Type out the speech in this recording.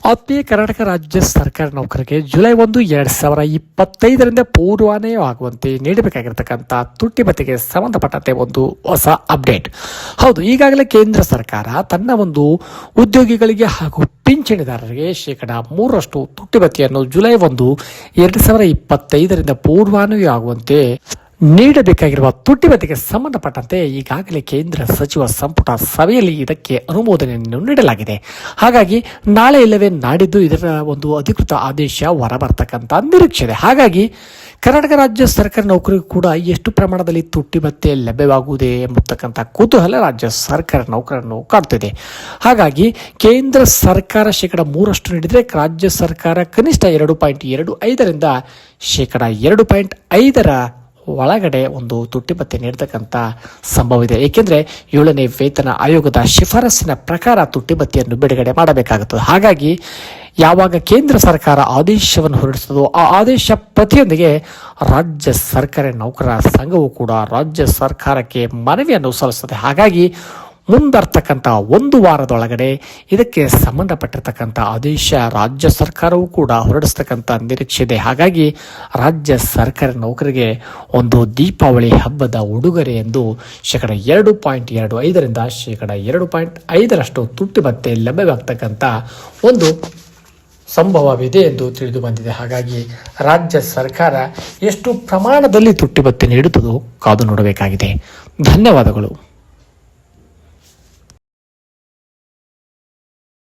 ಆತ್ಮೀಯ ಕರ್ನಾಟಕ ರಾಜ್ಯ ಸರ್ಕಾರ ನೌಕರರಿಗೆ ಜುಲೈ 1, 2025ರಿಂದ ಪೂರ್ವಾನ್ವಯವಾಗುವಂತೆ ನೀಡಬೇಕಾಗಿರತಕ್ಕಂಥ ತುಟ್ಟಿ ಭತ್ಯೆಗೆ ಸಂಬಂಧಪಟ್ಟಂತೆ ಒಂದು ಹೊಸ ಅಪ್ಡೇಟ್. ಹೌದು, ಈಗಾಗಲೇ ಕೇಂದ್ರ ಸರ್ಕಾರ ತನ್ನ ಒಂದು ಉದ್ಯೋಗಿಗಳಿಗೆ ಹಾಗೂ ಪಿಂಚಣಿದಾರರಿಗೆ 3% ತುಟ್ಟಿ ಭತ್ಯೆಯನ್ನು ಜುಲೈ 1, 2025ರಿಂದ ಪೂರ್ವಾನ್ವಯವಾಗುವಂತೆ ನೀಡಬೇಕಾಗಿರುವ ತುಟ್ಟಿ ಭತ್ಯೆಗೆ ಸಂಬಂಧಪಟ್ಟಂತೆ ಈಗಾಗಲೇ ಕೇಂದ್ರ ಸಚಿವ ಸಂಪುಟ ಸಭೆಯಲ್ಲಿ ಇದಕ್ಕೆ ಅನುಮೋದನೆಯನ್ನು ನೀಡಲಾಗಿದೆ. ಹಾಗಾಗಿ ನಾಳೆ ಇಲ್ಲವೇ ನಾಡಿದ್ದು ಇದರ ಒಂದು ಅಧಿಕೃತ ಆದೇಶ ಹೊರಬರ್ತಕ್ಕಂಥ ನಿರೀಕ್ಷೆ ಇದೆ. ಹಾಗಾಗಿ ಕರ್ನಾಟಕ ರಾಜ್ಯ ಸರ್ಕಾರಿ ನೌಕರಿಗೂ ಕೂಡ ಎಷ್ಟು ಪ್ರಮಾಣದಲ್ಲಿ ತುಟ್ಟಿ ಭತ್ಯೆ ಲಭ್ಯವಾಗುವುದೇ ಎಂಬತಕ್ಕಂಥ ಕುತೂಹಲ ರಾಜ್ಯ ಸರ್ಕಾರಿ ನೌಕರರನ್ನು ಕಾಡ್ತಿದೆ. ಹಾಗಾಗಿ ಕೇಂದ್ರ ಸರ್ಕಾರ 3% ನೀಡಿದರೆ ರಾಜ್ಯ ಸರ್ಕಾರ ಕನಿಷ್ಠ 2.25ರಿಂದ 2.5ರ ಒಳಗಡೆ ಒಂದು ತುಟ್ಟಿ ಭತ್ಯೆ ನೀಡತಕ್ಕಂಥ ಸಂಭವ ಇದೆ. ಏಕೆಂದರೆ 7ನೇ ವೇತನ ಆಯೋಗದ ಶಿಫಾರಸ್ಸಿನ ಪ್ರಕಾರ ತುಟ್ಟಿ ಭತ್ಯೆಯನ್ನು ಬಿಡುಗಡೆ ಮಾಡಬೇಕಾಗುತ್ತದೆ. ಹಾಗಾಗಿ ಯಾವಾಗ ಕೇಂದ್ರ ಸರ್ಕಾರ ಆದೇಶವನ್ನು ಹೊರಡಿಸುತ್ತದೋ ಆ ಆದೇಶ ಪ್ರತಿಯೊಂದಿಗೆ ರಾಜ್ಯ ಸರ್ಕಾರಿ ನೌಕರರ ಸಂಘವು ಕೂಡ ರಾಜ್ಯ ಸರ್ಕಾರಕ್ಕೆ ಮನವಿಯನ್ನು ಸಲ್ಲಿಸುತ್ತದೆ. ಹಾಗಾಗಿ ಮುಂಬರ್ತಕ್ಕಂಥ 1 ವಾರದೊಳಗಡೆ ಇದಕ್ಕೆ ಸಂಬಂಧಪಟ್ಟಿರ್ತಕ್ಕಂಥ ಆದೇಶ ರಾಜ್ಯ ಸರ್ಕಾರವೂ ಕೂಡ ಹೊರಡಿಸ್ತಕ್ಕಂಥ ನಿರೀಕ್ಷೆ ಇದೆ. ಹಾಗಾಗಿ ರಾಜ್ಯ ಸರ್ಕಾರಿ ನೌಕರಿಗೆ ಒಂದು ದೀಪಾವಳಿ ಹಬ್ಬದ ಉಡುಗೊರೆ ಎಂದು 2.25ರಿಂದ 2.5ರಷ್ಟು ತುಟ್ಟಿ ಭತ್ಯೆ ಲಭ್ಯವಾಗ್ತಕ್ಕಂಥ ಒಂದು ಸಂಭವವಿದೆ ಎಂದು ತಿಳಿದು ಬಂದಿದೆ. ಹಾಗಾಗಿ ರಾಜ್ಯ ಸರ್ಕಾರ ಎಷ್ಟು ಪ್ರಮಾಣದಲ್ಲಿ ತುಟ್ಟಿ ಭತ್ಯೆ ನೀಡುತ್ತದೋ ಕಾದು ನೋಡಬೇಕಾಗಿದೆ. ಧನ್ಯವಾದಗಳು.